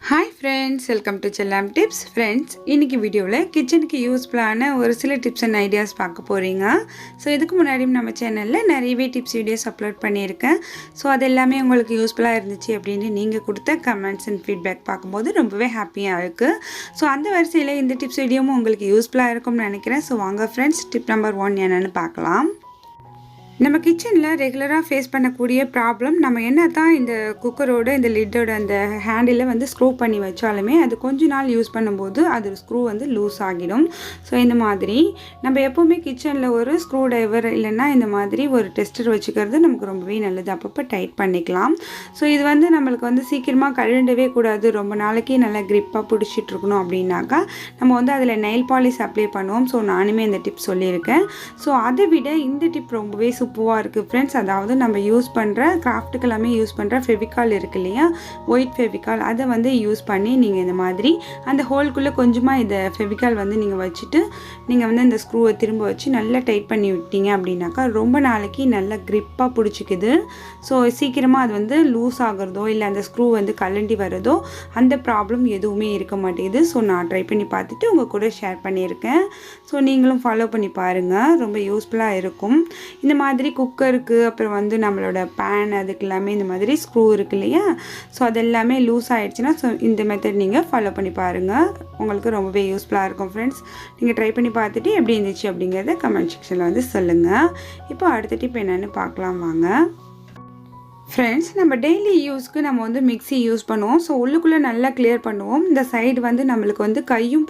Hi friends, welcome to Chellam tips. Friends, இன்னைக்கு வீடியோல கிச்சனுக்கு யூஸ்ஃபுல்லான ஒரு சில டிப்ஸ் அண்ட் ஐடியாஸ் பார்க்க போறீங்க. ஸோ இதுக்கு முன்னாடியும் நம்ம சேனல்ல நிறையவே டிப்ஸ் வீடியோஸ் அப்லோட் பண்ணியிருக்கேன். ஸோ அது எல்லாமே உங்களுக்கு யூஸ்ஃபுல்லாக இருந்துச்சு அப்படின்னு நீங்கள் கொடுத்த கமெண்ட்ஸ் அண்ட் ஃபீட்பேக் பார்க்கும்போது ரொம்பவே ஹாப்பியாக இருக்குது. ஸோ அந்த வரிசையில் இந்த டிப்ஸ் வீடியோவும் உங்களுக்கு யூஸ்ஃபுல்லாக இருக்கும்னு நினைக்கிறேன். ஸோ வாங்க ஃப்ரெண்ட்ஸ், டிப் நம்பர் 1 என்னென்னு பார்க்கலாம். நம்ம கிச்சனில் ரெகுலராக ஃபேஸ் பண்ணக்கூடிய ப்ராப்ளம், நம்ம என்ன தான் இந்த குக்கரோட இந்த லிட்டோட அந்த ஹேண்டில் வந்து ஸ்க்ரூ பண்ணி வச்சாலுமே அது கொஞ்ச நாள் யூஸ் பண்ணும்போது அது ஸ்க்ரூ வந்து லூஸ் ஆகிடும். ஸோ இந்த மாதிரி நம்ம எப்போவுமே கிச்சனில் ஒரு ஸ்க்ரூ ட்ரைவர் இல்லைன்னா இந்த மாதிரி ஒரு டெஸ்டர் வச்சுக்கிறது நமக்கு ரொம்பவே நல்லது. அப்பப்போ டைட் பண்ணிக்கலாம். ஸோ இது வந்து நம்மளுக்கு வந்து சீக்கிரமாக கழுண்டவே கூடாது, ரொம்ப நாளைக்கு நல்லா க்ரிப்பாக பிடிச்சிட்டு இருக்கணும் அப்படின்னாக்கா நம்ம வந்து அதில் நெயில் பாலிஷ் அப்ளை பண்ணுவோம். ஸோ நானுமே இந்த டிப் சொல்லியிருக்கேன். ஸோ அதை விட இந்த டிப் ரொம்பவே சூப்பராக இருக்குது ஃப்ரெண்ட்ஸ். அதாவது நம்ம யூஸ் பண்ணுற கிராஃப்ட்டுக்கு எல்லாமே யூஸ் பண்ணுற ஃபெவிகால் இருக்கு இல்லையா, ஒயிட் ஃபெவிகால், அதை வந்து யூஸ் பண்ணி நீங்கள் இந்த மாதிரி அந்த ஹோல்குள்ளே கொஞ்சமாக இந்த ஃபெவிகால் வந்து நீங்கள் வச்சுட்டு நீங்கள் வந்து இந்த ஸ்க்ரூவை திரும்ப வச்சு நல்லா டைட் பண்ணி விட்டீங்க அப்படின்னாக்கா ரொம்ப நாளைக்கு நல்லா க்ரிப்பாக பிடிச்சிக்குது. ஸோ சீக்கிரமாக அது வந்து லூஸ் ஆகிறதோ இல்லை அந்த ஸ்க்ரூ வந்து கலண்டி வரதோ அந்த ப்ராப்ளம் எதுவுமே இருக்க மாட்டேங்குது. ஸோ நான் ட்ரை பண்ணி பார்த்துட்டு உங்கள் கூட ஷேர் பண்ணியிருக்கேன். ஸோ நீங்களும் ஃபாலோ பண்ணி பாருங்கள், ரொம்ப யூஸ்ஃபுல்லாக இருக்கும். இந்த மாதிரி குக்கருக்கு அப்புறம் வந்து நம்மளோட பேன் அதுக்கு எல்லாமே இந்த மாதிரி ஸ்க்ரூ இருக்கு இல்லையா, ஸோ அதெல்லாமே லூஸ் ஆகிடுச்சுன்னா ஸோ இந்த மெத்தட் நீங்கள் ஃபாலோ பண்ணி பாருங்கள், உங்களுக்கு ரொம்பவே யூஸ்ஃபுல்லாக இருக்கும் ஃப்ரெண்ட்ஸ். நீங்கள் ட்ரை பண்ணி பார்த்துட்டு எப்படி இருந்துச்சு அப்படிங்கிறத கமெண்ட் செக்ஷனில் வந்து சொல்லுங்கள். இப்போ அடுத்த டிப் என்னென்னு பார்க்கலாம் வாங்க. ஃப்ரெண்ட்ஸ், நம்ம டெய்லி யூஸ்க்கு நம்ம வந்து மிக்ஸி யூஸ் பண்ணுவோம். ஸோ உள்ளுக்குள்ளே நல்லா கிளியர் பண்ணுவோம். இந்த சைடு வந்து நம்மளுக்கு வந்து கையும்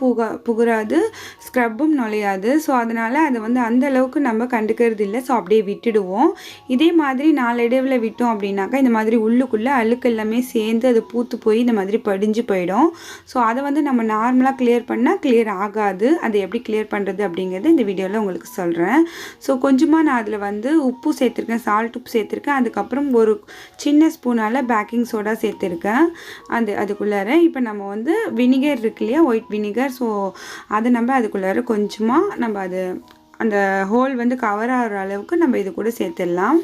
புகுறாது, ஸ்க்ரப்பும் நுழையாது. ஸோ அதனால் அதை வந்து அந்த அளவுக்கு நம்ம கண்டுக்கிறது இல்லை. ஸோ அப்படியே விட்டுடுவோம். இதே மாதிரி நாளடைவில் விட்டோம் அப்படின்னாக்கா இந்த மாதிரி உள்ளுக்குள்ளே அழுக்கு எல்லாமே சேர்ந்து அது பூத்து போய் இந்த மாதிரி படிஞ்சு போயிடும். ஸோ அதை வந்து நம்ம நார்மலாக கிளியர் பண்ணால் கிளியர் ஆகாது. அதை எப்படி கிளியர் பண்ணுறது அப்படிங்கிறது இந்த வீடியோவில் உங்களுக்கு சொல்கிறேன். ஸோ கொஞ்சமாக நான் அதில் வந்து உப்பு சேர்த்துருக்கேன், சால்ட் உப்பு சேர்த்துருக்கேன். அதுக்கப்புறம் ஒரு சின்ன ஸ்பூனால் பேக்கிங் சோடா சேர்த்துருக்கேன் அதுக்குள்ளார. இப்போ நம்ம வந்து வினிகர் இருக்கு இல்லையா, ஒயிட் வினிகர், ஸோ அதை நம்ம அதுக்குள்ளார கொஞ்சமாக நம்ம அது அந்த ஹோல் வந்து கவர் ஆகிற அளவுக்கு நம்ம இது கூட சேர்த்துடலாம்.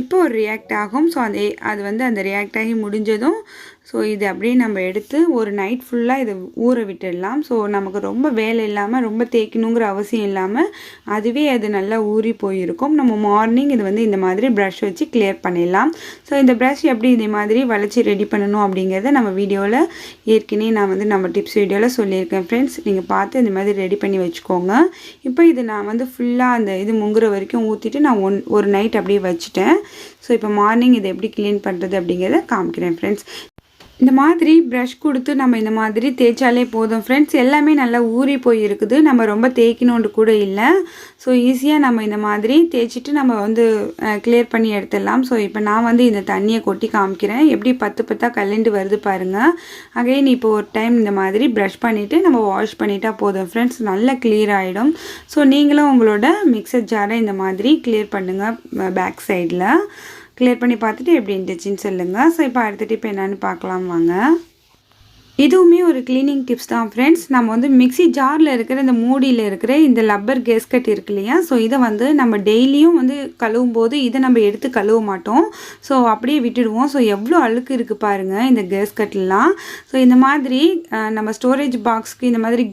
இப்போ ஒரு ரியாக்ட் ஆகும். ஸோ அது வந்து அந்த ரியாக்ட் ஆகி முடிஞ்சதும் ஸோ இது அப்படியே நம்ம எடுத்து ஒரு நைட் ஃபுல்லாக இதை ஊற விட்டுடலாம். ஸோ நமக்கு ரொம்ப வேலை இல்லாமல் ரொம்ப தேய்க்கணுங்கிற அவசியம் இல்லாமல் அதுவே அது நல்லா ஊறி போயிருக்கும். நம்ம மார்னிங் இது வந்து இந்த மாதிரி ப்ரஷ் வச்சு கிளியர் பண்ணிடலாம். ஸோ இந்த ப்ரஷ் எப்படி இதே மாதிரி வளைச்சி ரெடி பண்ணணும் அப்படிங்கிறத நம்ம வீடியோவில் ஏற்கனவே நான் வந்து நம்ம டிப்ஸ் வீடியோவில் சொல்லியிருக்கேன் ஃப்ரெண்ட்ஸ். நீங்கள் பார்த்து இந்த மாதிரி ரெடி பண்ணி வச்சுக்கோங்க. இப்போ இது நான் வந்து ஃபுல்லாக அந்த இது முங்குற வரைக்கும் ஊற்றிட்டு நான் ஒரு நைட் அப்படியே வச்சுட்டேன். ஸோ இப்போ மார்னிங் இதை எப்படி க்ளீன் பண்ணுறது அப்படிங்கிறத காமிக்கிறேன் ஃப்ரெண்ட்ஸ். இந்த மாதிரி ப்ரஷ் கொடுத்து நம்ம இந்த மாதிரி தேய்ச்சாலே போதும் ஃப்ரெண்ட்ஸ். எல்லாமே நல்லா ஊறி போய் இருக்குது, நம்ம ரொம்ப தேய்க்கணுன்னு கூட இல்லை. ஸோ ஈஸியாக நம்ம இந்த மாதிரி தேய்ச்சிட்டு நம்ம வந்து கிளியர் பண்ணி எடுத்துடலாம். ஸோ இப்போ நான் வந்து இந்த தண்ணியை கொட்டி காமிக்கிறேன், எப்படி பத்து கலண்டு வருது பாருங்கள். அகைன் இப்போ ஒரு டைம் இந்த மாதிரி ப்ரஷ் பண்ணிவிட்டு நம்ம வாஷ் பண்ணிட்டா போதும் ஃப்ரெண்ட்ஸ், நல்லா கிளியர் ஆகிடும். ஸோ நீங்களும் உங்களோட மிக்சர் ஜாரை இந்த மாதிரி கிளியர் பண்ணுங்கள், பேக் சைடில் கிளியர் பண்ணி பார்த்துட்டு எப்படி இருந்துச்சுன்னு சொல்லுங்கள். ஸோ இப்போ அடுத்த டிப் என்னென்னு பார்க்கலாம் வாங்க. இதுவுமே ஒரு க்ளீனிங் டிப்ஸ் தான் ஃப்ரெண்ட்ஸ். நம்ம வந்து மிக்ஸி ஜாரில் இருக்கிற இந்த மூடியில் இருக்கிற இந்த லப்பர் கேஸ்கட் இருக்கு இல்லையா, ஸோ இதை வந்து நம்ம டெய்லியும் வந்து கழுவும் போது இதை நம்ம எடுத்து கழுவ மாட்டோம். ஸோ அப்படியே விட்டுடுவோம். ஸோ எவ்வளோ அழுக்கு இருக்குது பாருங்கள் இந்த கேஸ்கட்லாம். ஸோ இந்த மாதிரி நம்ம ஸ்டோரேஜ் பாக்ஸ்க்கு இந்த மாதிரி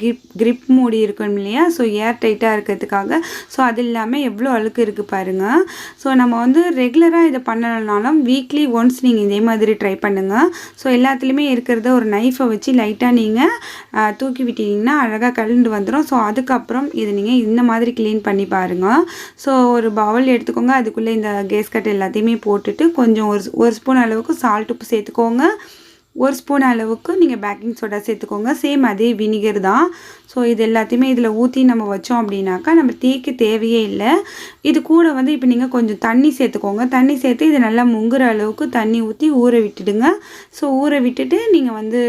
கிரிப் மூடி இருக்கணும் இல்லையா, ஸோ ஏர் டைட்டாக இருக்கிறதுக்காக. ஸோ அது இல்லாமல் எவ்வளோ அழுக்கு இருக்குது பாருங்கள். ஸோ நம்ம வந்து ரெகுலராக இதை பண்ணலனாலும் வீக்லி ஒன்ஸ் நீங்கள் இதே மாதிரி ட்ரை பண்ணுங்கள். ஸோ எல்லாத்துலேயுமே இருக்கிறத ஒரு நைஃபை வச்சு லைட்டாக நீங்கள் தூக்கி விட்டீங்கன்னா அழகாக கலந்து வந்துடும். ஸோ அதுக்கப்புறம் இது நீங்கள் இந்த மாதிரி க்ளீன் பண்ணி பாருங்கள். ஸோ ஒரு பவுல் எடுத்துக்கோங்க, அதுக்குள்ளே இந்த கேஸ்கட் எல்லாத்தையுமே போட்டுட்டு கொஞ்சம் ஒரு ஸ்பூன் அளவுக்கு சால்ட் உப்பு சேர்த்துக்கோங்க, ஒரு ஸ்பூன் அளவுக்கு நீங்கள் பேக்கிங் சோடா சேர்த்துக்கோங்க, சேம் அதே வினிகர் தான். ஸோ இது எல்லாத்தையுமே இதில் ஊற்றி நம்ம வச்சோம் அப்படின்னாக்கா நம்ம தேய்க்க தேவையே இல்லை. இது கூட வந்து இப்போ நீங்கள் கொஞ்சம் தண்ணி சேர்த்துக்கோங்க, தண்ணி சேர்த்து இது நல்லா முங்குற அளவுக்கு தண்ணி ஊற்றி ஊற விட்டுடுங்க. ஸோ ஊற விட்டுட்டு நீங்கள் வந்து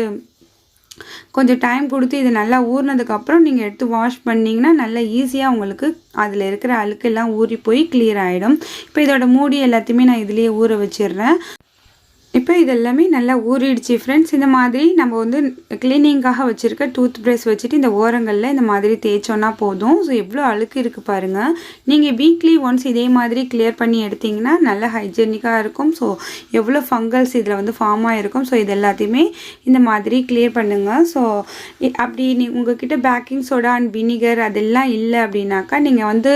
கொஞ்சம் டைம் கொடுத்து இது நல்லா ஊறினதுக்கப்புறம் நீங்கள் எடுத்து வாஷ் பண்ணிங்கன்னா நல்லா ஈஸியாக உங்களுக்கு அதில் இருக்கிற அழுக்கெல்லாம் ஊறி போய் கிளியர் ஆகிடும். இப்போ இதோட மூடி எல்லாத்தையுமே நான் இதுலேயே ஊற வச்சிடுறேன். இப்போ இது எல்லாமே நல்லா ஊறிடுச்சு ஃப்ரெண்ட்ஸ். இந்த மாதிரி நம்ம வந்து கிளீனிங்காக வச்சுருக்க டூத் ப்ரஷ் வச்சுட்டு இந்த ஓரங்களில் இந்த மாதிரி தேய்ச்சோன்னா போதும். ஸோ எவ்வளோ அழுக்கு இருக்குது பாருங்கள். நீங்கள் வீக்லி ஒன்ஸ் இதே மாதிரி கிளியர் பண்ணி எடுத்திங்கன்னா நல்லா ஹைஜீனிக்காக இருக்கும். ஸோ எவ்வளோ ஃபங்கல்ஸ் இதில் வந்து ஃபார்ம் ஆகிருக்கும். ஸோ இது எல்லாத்தையுமே இந்த மாதிரி கிளியர் பண்ணுங்கள். ஸோ அப்படி உங்ககிட்ட பேக்கிங் சோடா அண்ட் வினிகர் அதெல்லாம் இல்லை அப்படின்னாக்கா நீங்கள் வந்து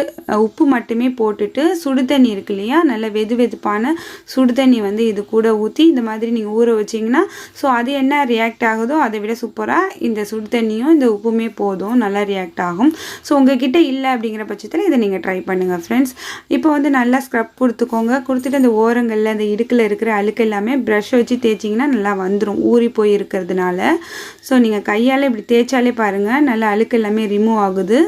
உப்பு மட்டுமே போட்டுட்டு சுடு தண்ணி இருக்கு இல்லையா, நல்ல வெது வெதுப்பான சுடு தண்ணி வந்து இது கூட ஊற்றி இந்த மாதிரி நீங்கள் ஊற வச்சிங்கன்னா ஸோ அது என்ன ரியாக்ட் ஆகுதோ அதை விட சூப்பராக இந்த சுடு தண்ணியும் இந்த உப்புமே போதும், நல்லா ரியாக்ட் ஆகும். ஸோ உங்ககிட்ட இல்லை அப்படிங்கிற பட்சத்தில் இதை நீங்கள் ட்ரை பண்ணுங்கள் ஃப்ரெண்ட்ஸ். இப்போ வந்து நல்லா ஸ்க்ரப் கொடுத்துட்டு அந்த ஓரங்களில் அந்த இடுக்கில் இருக்கிற அழுக்கு எல்லாமே ப்ரஷ் வச்சு தேய்ச்சிங்கன்னா நல்லா வந்துடும், ஊறி போய் இருக்கிறதுனால. ஸோ நீங்கள் கையால் இப்படி தேய்ச்சாலே பாருங்கள் நல்லா அழுக்கு எல்லாமே ரிமூவ் ஆகுது.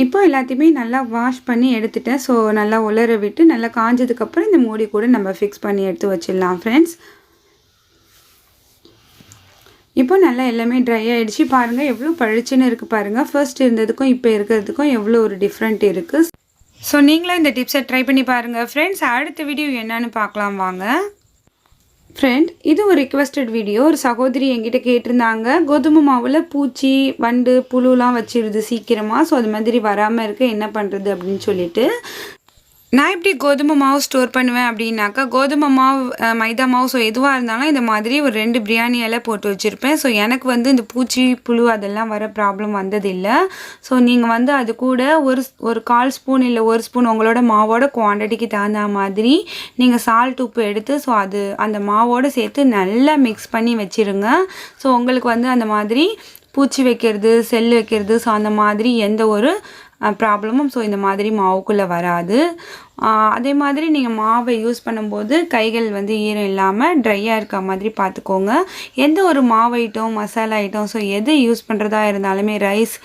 இப்போ எல்லாத்தையுமே நல்லா வாஷ் பண்ணி எடுத்துட்டேன். ஸோ நல்லா உலர விட்டு நல்லா காஞ்சதுக்கப்புறம் இந்த மூடி கூட நம்ம ஃபிக்ஸ் பண்ணி எடுத்து வச்சிடலாம் ஃப்ரெண்ட்ஸ். இப்போ நல்லா எல்லாமே ட்ரை ஆகிடுச்சு. பாருங்கள் எவ்வளோ பழிச்சுன்னு இருக்குது பாருங்கள். ஃபர்ஸ்ட் இருந்ததுக்கும் இப்போ இருக்கிறதுக்கும் எவ்வளோ ஒரு டிஃப்ரெண்ட் இருக்குது. ஸோ நீங்களும் இந்த டிப்ஸை ட்ரை பண்ணி பாருங்கள் ஃப்ரெண்ட்ஸ். அடுத்த வீடியோ என்னன்னு பார்க்கலாம் வாங்க. ஃப்ரெண்ட், இது ஒரு ரிக்வெஸ்டட் வீடியோ. ஒரு சகோதரி என்கிட்ட கேட்டிருந்தாங்க, கோதுமை மாவில் பூச்சி வண்டு புழுலாம் வச்சிருது சீக்கிரமாக, ஸோ அது மாதிரி வராமல் இருக்க என்ன பண்ணுறது அப்படின்னு சொல்லிட்டு. நான் எப்படி கோதுமை மாவு ஸ்டோர் பண்ணுவேன் அப்படின்னாக்கா, கோதுமை மாவு மைதா மாவு ஸோ எதுவாக இருந்தாலும் இந்த மாதிரி ஒரு 2 பிரியாணி இலை போட்டு வச்சுருப்பேன். ஸோ எனக்கு வந்து இந்த பூச்சி புழு அதெல்லாம் வர ப்ராப்ளம் வந்ததில்லை. ஸோ நீங்கள் வந்து அது கூட ஒரு 1/4 ஸ்பூன் இல்லை 1 ஸ்பூன் உங்களோட மாவோட குவான்டிட்டிக்கு தகுந்த மாதிரி நீங்கள் சால்ட் உப்பு எடுத்து ஸோ அது அந்த மாவோடு சேர்த்து நல்லா மிக்ஸ் பண்ணி வச்சுருங்க. ஸோ உங்களுக்கு வந்து அந்த மாதிரி பூச்சி வைக்கிறது செல் வைக்கிறது ஸோ அந்த மாதிரி எந்த ஒரு ப்ராப்ளமும் ஸோ இந்த மாதிரி மாவுக்குள்ளே வராது. அதே மாதிரி நீங்கள் மாவை யூஸ் பண்ணும்போது கைகள் வந்து ஈரம் இல்லாமல் ட்ரையாக இருக்க மாதிரி பார்த்துக்கோங்க. எந்த ஒரு மாவு ஐட்டம் மசாலா ஐட்டம் ஸோ எது யூஸ் பண்ணுறதா இருந்தாலுமே ரைஸ்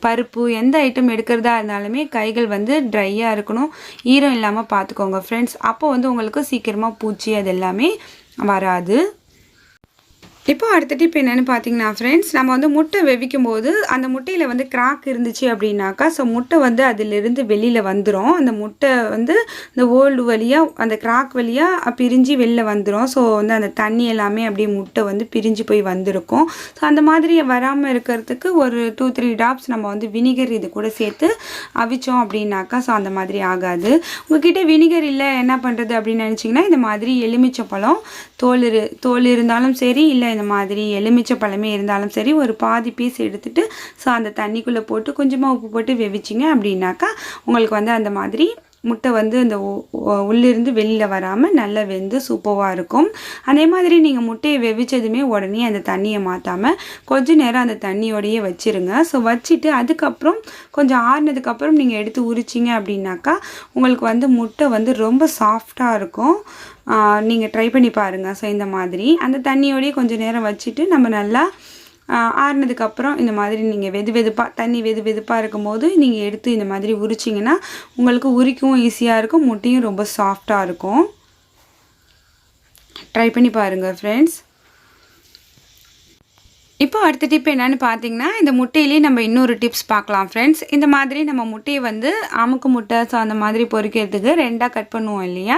பருப்பு எந்த ஐட்டம் எடுக்கிறதா இருந்தாலுமே கைகள் வந்து ட்ரையாக இருக்கணும், ஈரம் இல்லாமல் பார்த்துக்கோங்க ஃப்ரெண்ட்ஸ். அப்போ வந்து உங்களுக்கு சீக்கிரமாக பூச்சி அது எல்லாமே வராது. இப்போ அடுத்த டிப் என்னென்னு பார்த்தீங்கன்னா ஃப்ரெண்ட்ஸ், நம்ம வந்து முட்டை வெவிக்கும் போது அந்த முட்டையில் வந்து கிராக் இருந்துச்சு அப்படின்னாக்கா ஸோ முட்டை வந்து அதிலிருந்து வெளியில் வந்துடும். அந்த முட்டை வந்து இந்த ஓல்டு வழியாக அந்த கிராக் வழியாக பிரிஞ்சு வெளில வந்துடும். ஸோ வந்து அந்த தண்ணி எல்லாமே அப்படியே முட்டை வந்து பிரிஞ்சு போய் வந்திருக்கும். ஸோ அந்த மாதிரி வராமல் இருக்கிறதுக்கு ஒரு 2-3 ட்ராப்ஸ் நம்ம வந்து வினிகர் இது கூட சேர்த்து அவிச்சோம் அப்படின்னாக்கா ஸோ அந்த மாதிரி ஆகாது. உங்ககிட்ட வினிகர் இல்லை என்ன பண்ணுறது அப்படின்னு நினச்சிங்கன்னா இந்த மாதிரி எலுமிச்சப்பழம் தோல் இருந்தாலும் சரி, இல்லை இந்த மாதிரி எலுமிச்சை பழமே இருந்தாலும் சரி, ஒரு பாதி பீஸ் எடுத்துகிட்டு ஸோ அந்த தண்ணிக்குள்ளே போட்டு கொஞ்சமாக உப்பு போட்டு வெவிச்சிங்க அப்படின்னாக்கா உங்களுக்கு வந்து அந்த மாதிரி முட்டை வந்து இந்த உள்ளிருந்து வெளியில் வராமல் நல்லா வெந்து சூப்பராக இருக்கும். அதே மாதிரி நீங்கள் முட்டையை வெவிச்சதுமே உடனே அந்த தண்ணியை மாற்றாமல் கொஞ்ச நேரம் அந்த தண்ணியோடையே வச்சுருங்க. ஸோ வச்சுட்டு அதுக்கப்புறம் கொஞ்சம் ஆறுனதுக்கப்புறம் நீங்கள் எடுத்து உரிச்சிங்க அப்படின்னாக்கா உங்களுக்கு வந்து முட்டை வந்து ரொம்ப சாஃப்டாக இருக்கும். நீங்கள் ட்ரை பண்ணி பாருங்கள். ஸோ இந்த மாதிரி அந்த தண்ணியோடையே கொஞ்சம் நேரம் வச்சுட்டு நம்ம நல்லா ஆறுனதுக்கப்புறம் இந்த மாதிரி நீங்கள் தண்ணி வெதுப்பாக இருக்கும்போது நீங்கள் எடுத்து இந்த மாதிரி உரிச்சிங்கன்னா உங்களுக்கு உரிக்கவும் ஈஸியாக இருக்கும், முட்டையும் ரொம்ப சாஃப்டாக இருக்கும். ட்ரை பண்ணி பாருங்கள் ஃப்ரெண்ட்ஸ். இப்போ அடுத்த டிப் என்னென்னு பார்த்தீங்கன்னா, இந்த முட்டையிலேயே நம்ம இன்னொரு டிப்ஸ் பார்க்கலாம் ஃப்ரெண்ட்ஸ். இந்த மாதிரி நம்ம முட்டையை வந்து அமுக்கு முட்டை ஸோ அந்த மாதிரி பொரிக்கிறதுக்கு 2ஆக கட் பண்ணுவோம் இல்லையா,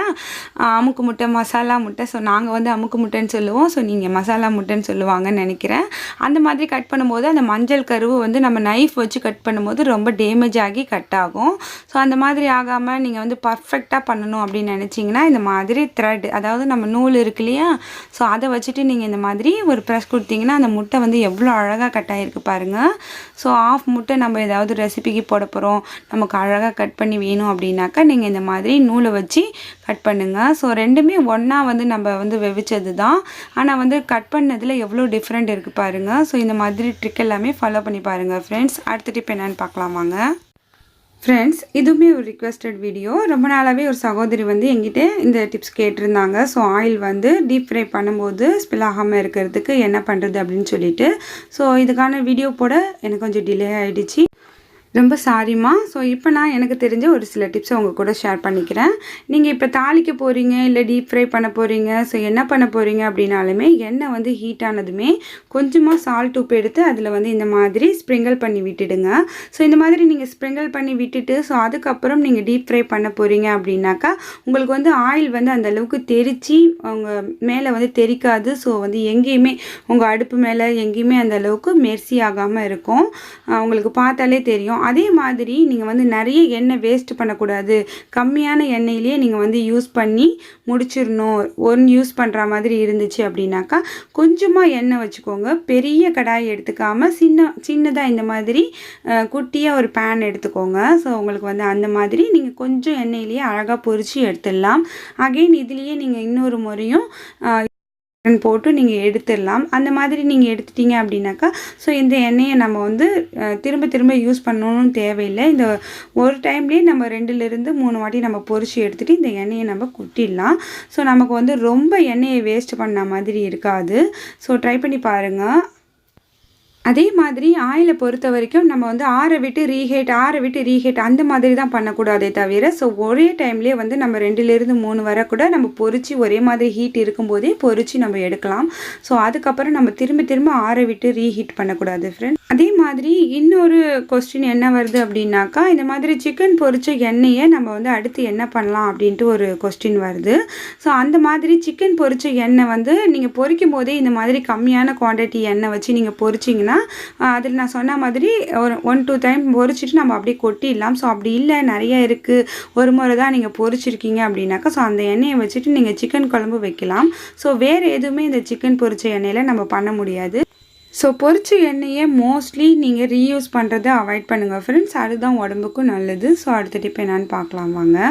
அமுக்கு முட்டை மசாலா முட்டை. ஸோ நாங்கள் வந்து அமுக்கு முட்டைன்னு சொல்லுவோம், ஸோ நீங்கள் மசாலா முட்டைன்னு சொல்லுவாங்கன்னு நினைக்கிறேன். அந்த மாதிரி கட் பண்ணும்போது அந்த மஞ்சள் கருவு வந்து நம்ம நைஃப் வச்சு கட் பண்ணும்போது ரொம்ப டேமேஜ் ஆகி கட் ஆகும். ஸோ அந்த மாதிரி ஆகாமல் நீங்கள் வந்து பர்ஃபெக்டாக பண்ணணும் அப்படின்னு நினச்சிங்கன்னா இந்த மாதிரி த்ரெட் அதாவது நம்ம நூல் இருக்கு இல்லையா, ஸோ அதை வச்சுட்டு நீங்கள் இந்த மாதிரி ஒரு ப்ரெஸ் கொடுத்தீங்கன்னா அந்த முட்டை வந்து எவ்வளோ அழகாக கட் ஆகிருக்கு பாருங்கள். ஸோ ஆஃப் முட்டை நம்ம ஏதாவது ரெசிபிக்கு போட போகிறோம், நமக்கு அழகாக கட் பண்ணி வேணும் அப்படின்னாக்கா நீங்கள் இந்த மாதிரி நூலை வச்சு கட் பண்ணுங்கள். ஸோ ரெண்டுமே ஒன்றா வந்து நம்ம வந்து வெவிச்சது தான், ஆனால் வந்து கட் பண்ணதில் எவ்வளோ டிஃப்ரெண்ட் இருக்குது பாருங்கள். ஸோ இந்த மாதிரி ட்ரிக் எல்லாமே ஃபாலோ பண்ணி பாருங்கள் ஃப்ரெண்ட்ஸ். அடுத்த டிப் என்னென்னு பார்க்கலாமாங்க ஃப்ரெண்ட்ஸ். இதுவுமே ஒரு ரிக்வெஸ்டட் வீடியோ. ரொம்ப நாளாகவே ஒரு சகோதரி வந்து எங்கிட்ட இந்த டிப்ஸ் கேட்டிருந்தாங்க. ஸோ ஆயில் வந்து டீப் ஃப்ரை பண்ணும்போது ஸ்பில் ஆகாமல் இருக்கிறதுக்கு என்ன பண்ணுறது அப்படின்னு சொல்லிட்டு. ஸோ இதுக்கான வீடியோ போட எனக்கு கொஞ்சம் டிலே ஆகிடுச்சு. ரொம்ப சாரிம்மா. ஸோ இப்போ நான் எனக்கு தெரிஞ்ச ஒரு சில டிப்ஸை உங்க கூட ஷேர் பண்ணிக்கிறேன். நீங்கள் இப்போ தாளிக்க போகிறீங்க, இல்லை டீப் ஃப்ரை பண்ண போகிறீங்க. ஸோ என்ன பண்ண போகிறீங்க அப்படின்னாலுமே எண்ணெய் வந்து ஹீட் ஆனதுமே கொஞ்சமாக சால்ட் உப்பு எடுத்து அதில் வந்து இந்த மாதிரி ஸ்ப்ரிங்கிள் பண்ணி விட்டுடுங்க. ஸோ இந்த மாதிரி நீங்கள் ஸ்ப்ரிங்கிள் பண்ணி விட்டுட்டு ஸோ அதுக்கப்புறம் நீங்கள் டீப் ஃப்ரை பண்ண போகிறீங்க அப்படின்னாக்கா உங்களுக்கு வந்து ஆயில் வந்து அந்த அளவுக்கு தெரித்து அவங்க மேலே வந்து தெரிக்காது. ஸோ வந்து எங்கேயுமே உங்கள் அடுப்பு மேலே எங்கேயுமே அந்த அளவுக்கு மெர்சி ஆகாமல் இருக்கும். உங்களுக்கு பார்த்தாலே தெரியும். அதே மாதிரி நீங்கள் வந்து நிறைய எண்ணெய் வேஸ்ட் பண்ணக்கூடாது. கம்மியான எண்ணெயிலேயே நீங்கள் வந்து யூஸ் பண்ணி முடிச்சிடணும். யூஸ் பண்ணுற மாதிரி இருந்துச்சு அப்படின்னாக்கா கொஞ்சமாக எண்ணெய் வச்சுக்கோங்க. பெரிய கடாய் எடுத்துக்காமல் சின்னதாக இந்த மாதிரி குட்டியாக ஒரு பேன் எடுத்துக்கோங்க. ஸோ உங்களுக்கு வந்து அந்த மாதிரி நீங்கள் கொஞ்சம் எண்ணெயிலேயே அழகாக பொரித்து எடுத்துடலாம். அகெயின் இதுலேயே நீங்கள் இன்னொரு முறையும் போட்டு நீங்கள் எடுத்துடலாம். அந்த மாதிரி நீங்கள் எடுத்துட்டீங்க அப்படின்னாக்கா ஸோ இந்த எண்ணெயை நம்ம வந்து திரும்ப திரும்ப யூஸ் பண்ணணும்னு தேவையில்லை. இந்த ஒரு டைம்லேயே நம்ம 2லேருந்து 3 வாட்டி நம்ம பொரிச்சு எடுத்துகிட்டு இந்த எண்ணெயை நம்ம குட்டிடலாம். ஸோ நமக்கு வந்து ரொம்ப எண்ணெயை வேஸ்ட் பண்ண மாதிரி இருக்காது. ஸோ ட்ரை பண்ணி பாருங்கள். அதே மாதிரி ஆயிலை பொறுத்த வரைக்கும் நம்ம வந்து ஆற விட்டு ரீஹீட் அந்த மாதிரி தான் பண்ணக்கூடாதே தவிர ஸோ ஒரே டைம்லேயே வந்து நம்ம 2லேருந்து 3 வரை கூட நம்ம பொரித்து ஒரே மாதிரி ஹீட் இருக்கும்போதே பொரித்து நம்ம எடுக்கலாம். ஸோ அதுக்கப்புறம் நம்ம திரும்ப ஆற விட்டு ரீஹீட் பண்ணக்கூடாது ஃப்ரெண்ட். அதே மாதிரி இன்னொரு கொஸ்டின் என்ன வருது அப்படின்னாக்கா இந்த மாதிரி சிக்கன் பொரிச்ச எண்ணெயை நம்ம வந்து அடுத்து என்ன பண்ணலாம் அப்படின்ட்டு ஒரு கொஸ்டின் வருது. ஸோ அந்த மாதிரி சிக்கன் பொரிச்ச எண்ணெய் வந்து நீங்கள் பொரிக்கும் போதே இந்த மாதிரி கம்மியான குவான்டிட்டி எண்ணெய் வச்சு நீங்கள் பொரிச்சிங்கன்னா அதில் நான் சொன்ன மாதிரி ஒரு 1-2 டைம் பொரிச்சிட்டு நம்ம அப்படியே கொட்டிடலாம். ஸோ அப்படி இல்லை நிறைய இருக்குது, ஒரு முறை தான் நீங்கள் பொரிச்சிருக்கீங்க அப்படின்னாக்கா ஸோ அந்த எண்ணெயை வச்சுட்டு நீங்கள் சிக்கன் குழம்பு வைக்கலாம். ஸோ வேறு எதுவுமே இந்த சிக்கன் பொரிச்ச எண்ணெயில் நம்ம பண்ண முடியாது. ஸோ பொரிச்ச எண்ணெயை மோஸ்ட்லி நீங்கள் ரீயூஸ் பண்ணுறதை அவாய்ட் பண்ணுங்கள் ஃப்ரெண்ட்ஸ். அதுதான் உடம்புக்கும் நல்லது. ஸோ அடுத்த டிப் என்னன்னு பார்க்கலாம் வாங்க.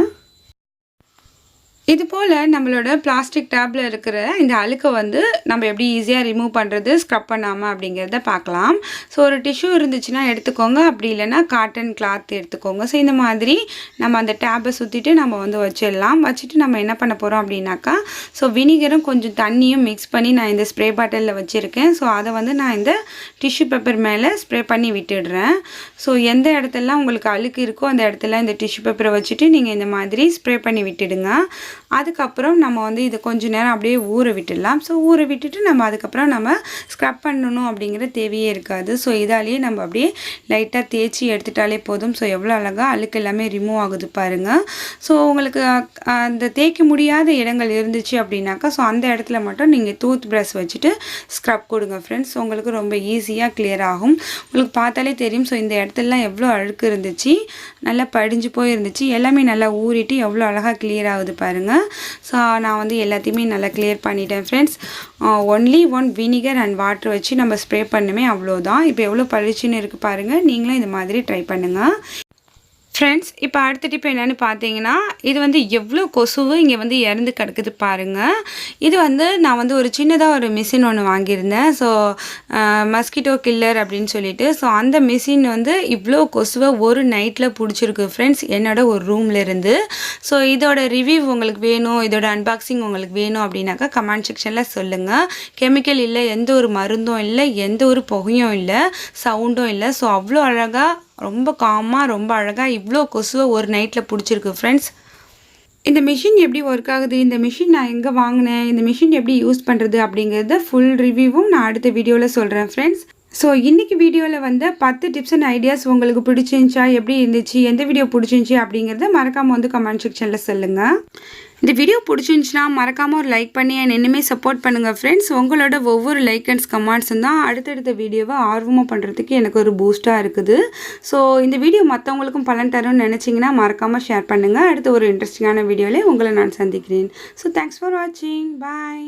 இது போல் நம்மளோட பிளாஸ்டிக் டேப்பில் இருக்கிற இந்த அழுக்கை வந்து நம்ம எப்படி ஈஸியாக ரிமூவ் பண்ணுறது ஸ்க்ரப் பண்ணாமல் அப்படிங்கிறத பார்க்கலாம். ஸோ ஒரு டிஷ்யூ இருந்துச்சுன்னா எடுத்துக்கோங்க, அப்படி இல்லைன்னா காட்டன் கிளாத் எடுத்துக்கோங்க. ஸோ இந்த மாதிரி நம்ம அந்த டேப்பை சுற்றிட்டு நம்ம வந்து வச்சுட்டு நம்ம என்ன பண்ண போகிறோம் அப்படின்னாக்கா ஸோ வினிகரும் கொஞ்சம் தண்ணியும் மிக்ஸ் பண்ணி நான் இந்த ஸ்ப்ரே பாட்டிலில் வச்சுருக்கேன். ஸோ அதை வந்து நான் இந்த டிஷ்யூ பேப்பர் மேலே ஸ்ப்ரே பண்ணி விட்டுடுறேன். ஸோ எந்த இடத்துலலாம் உங்களுக்கு அழுக்கு இருக்கோ அந்த இடத்துல இந்த டிஷ்யூ பேப்பரை வச்சுட்டு நீங்கள் இந்த மாதிரி ஸ்ப்ரே பண்ணி விட்டுடுங்க. அதுக்கப்புறம் நம்ம வந்து இது கொஞ்சம் நேரம் அப்படியே ஊற விட்டுடலாம். ஸோ ஊற விட்டுட்டு நம்ம அதுக்கப்புறம் நம்ம ஸ்க்ரப் பண்ணணும் அப்படிங்கிற தேவையே இருக்காது. ஸோ இதாலேயே நம்ம அப்படியே லைட்டாக தேய்ச்சி எடுத்துட்டாலே போதும். ஸோ எவ்வளோ அழகாக அழுக்கு எல்லாமே ரிமூவ் ஆகுது பாருங்கள். ஸோ உங்களுக்கு அந்த தேய்க்க முடியாத இடங்கள் இருந்துச்சு அப்படின்னாக்கா ஸோ அந்த இடத்துல மட்டும் நீங்கள் டூத் ப்ரஷ் வச்சுட்டு ஸ்க்ரப் கொடுங்க ஃப்ரெண்ட்ஸ். உங்களுக்கு ரொம்ப ஈஸியாக கிளியர் ஆகும். உங்களுக்கு பார்த்தாலே தெரியும். ஸோ இந்த இடத்துலலாம் எவ்வளோ அழுக்கு இருந்துச்சு, நல்லா படிஞ்சு போயிருந்துச்சு, எல்லாமே நல்லா ஊறிட்டு எவ்வளோ அழகாக கிளியர் ஆகுது பாருங்கள். ஸோ நான் வந்து எல்லாத்தையுமே நல்லா கிளியர் பண்ணிட்டேன் friends. Only vinegar and water வச்சு நம்ம ஸ்ப்ரே பண்ணுமே, அவ்வளோதான். இப்போ எவ்வளோ பளிச்சுன்னு இருக்குது பாருங்கள். நீங்களும் இந்த மாதிரி ட்ரை பண்ணுங்கள் ஃப்ரெண்ட்ஸ். இப்போ அடுத்த டிப் என்னென்னு பார்த்தீங்கன்னா இது வந்து எவ்வளோ கொசுவு இங்கே வந்து இறந்து கிடக்குது பாருங்கள். இது வந்து நான் வந்து ஒரு சின்னதாக ஒரு மிஷின் ஒன்று வாங்கியிருந்தேன். ஸோ மஸ்கிட்டோ கில்லர் அப்படின்னு சொல்லிட்டு ஸோ அந்த மிஷின் வந்து இவ்வளோ கொசுவை ஒரு நைட்டில் பிடிச்சிருக்கு ஃப்ரெண்ட்ஸ், என்னோட ஒரு ரூமில் இருந்து. ஸோ இதோட ரிவ்யூ உங்களுக்கு வேணும், இதோட அன்பாக்சிங் உங்களுக்கு வேணும் அப்படின்னாக்கா கமெண்ட் செக்ஷனில் சொல்லுங்கள். கெமிக்கல் இல்லை, எந்த ஒரு மருந்தும் இல்லை, எந்த ஒரு புகையும் இல்லை, சவுண்டும் இல்லை. ஸோ அவ்வளோ அழகாக ரொம்ப காமாக ரொம்ப அழகாக இவ்வளோ கொசுவை ஒரு நைட்டில் பிடிச்சிருக்கு ஃப்ரெண்ட்ஸ். இந்த மிஷின் எப்படி ஒர்க் ஆகுது, இந்த மிஷின் நான் எங்கே வாங்கினேன், இந்த மிஷின் எப்படி யூஸ் பண்ணுறது அப்படிங்கிறத ஃபுல் ரிவ்யூவும் நான் அடுத்த வீடியோவில் சொல்கிறேன் ஃப்ரெண்ட்ஸ். ஸோ இன்றைக்கி வீடியோவில் வந்து 10 டிப்ஸ் அண்ட் ஐடியாஸ் உங்களுக்கு பிடிச்சிருந்துச்சா, எப்படி இருந்துச்சு, எந்த வீடியோ பிடிச்சிருந்துச்சி அப்படிங்கிறத மறக்காமல் வந்து கமெண்ட் செக்ஷனில் சொல்லுங்கள். இந்த வீடியோ பிடிச்சிருந்துச்சுன்னா மறக்காமல் ஒரு லைக் பண்ணி என்னையுமே சப்போர்ட் பண்ணுங்கள் ஃப்ரெண்ட்ஸ். உங்களோட ஒவ்வொரு லைக் அண்ட் கமெண்ட்ஸும் தான் அடுத்தடுத்த வீடியோவை ஆர்வமாக பண்ணுறதுக்கு எனக்கு ஒரு பூஸ்ட்டாக இருக்குது. ஸோ இந்த வீடியோ மற்றவங்களுக்கும் பலன் தரும்னு நினச்சிங்கன்னா மறக்காமல் ஷேர் பண்ணுங்கள். அடுத்த ஒரு இன்ட்ரெஸ்டிங்கான வீடியோவில் உங்களை நான் சந்திக்கிறேன். ஸோ தேங்க்ஸ் ஃபார் வாட்சிங். பாய்.